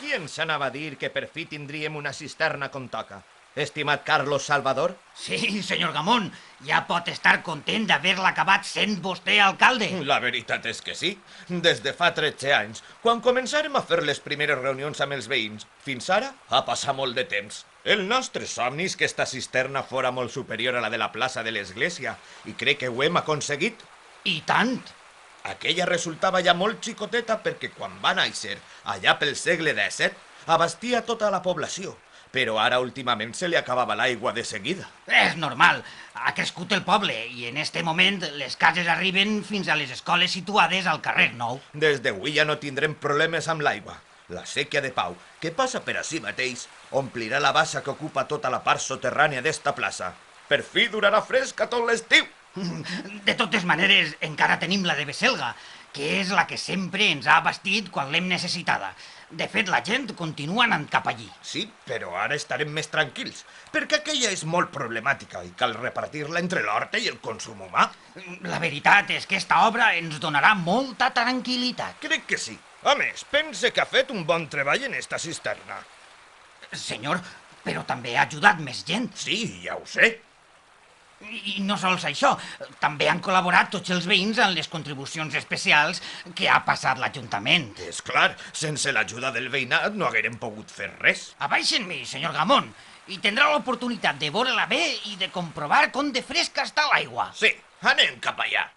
Qui ens anava a dir que per fi tindríem una cisterna com toca? Estimat Carlos Salvador? Sí, senyor Gamón, ja pot estar content d'haver-la acabat sent vostè alcalde. La veritat és que sí. Des de fa 13 anys, quan començàrem a fer les primeres reunions amb els veïns, fins ara ha passat molt de temps. El nostre somni és que esta cisterna fora molt superior a la de la plaça de l'església, i crec que ho hem aconseguit. I tant. Aquella resultava ja molt xicoteta perquè quan va néixer, allà pel segle XVII, abastia tota la població. Però ara últimament se li acabava l'aigua de seguida. És normal. Ha crescut el poble i en este moment les cases arriben fins a les escoles situades al carrer Nou. Des d'avui ja no tindrem problemes amb l'aigua. La sèquia de Pau, que passa per ací mateix, omplirà la bassa que ocupa tota la part soterrània d'esta plaça. Per fi durarà fresca tot l'estiu. De totes maneres, encara tenim la de Veselga, que és la que sempre ens ha abastit quan l'hem necessitada. De fet, la gent continua anant cap allí. Sí, però ara estarem més tranquils, perquè aquella és molt problemàtica i cal repartir-la entre l'horta i el consum humà. La veritat és que esta obra ens donarà molta tranquil·litat. Crec que sí. A més, pense que ha fet un bon treball en esta cisterna. Senyor, però també ha ajudat més gent. Sí, ja ho sé. I no sols això, també han col·laborat tots els veïns en les contribucions especials que ha passat l'Ajuntament. És clar, sense l'ajuda del veïnat no haguérem pogut fer res. Abaixen-me, senyor Gamón, i tindrà l'oportunitat de veure-la bé i de comprovar com de fresca està l'aigua. Sí, anem cap allà.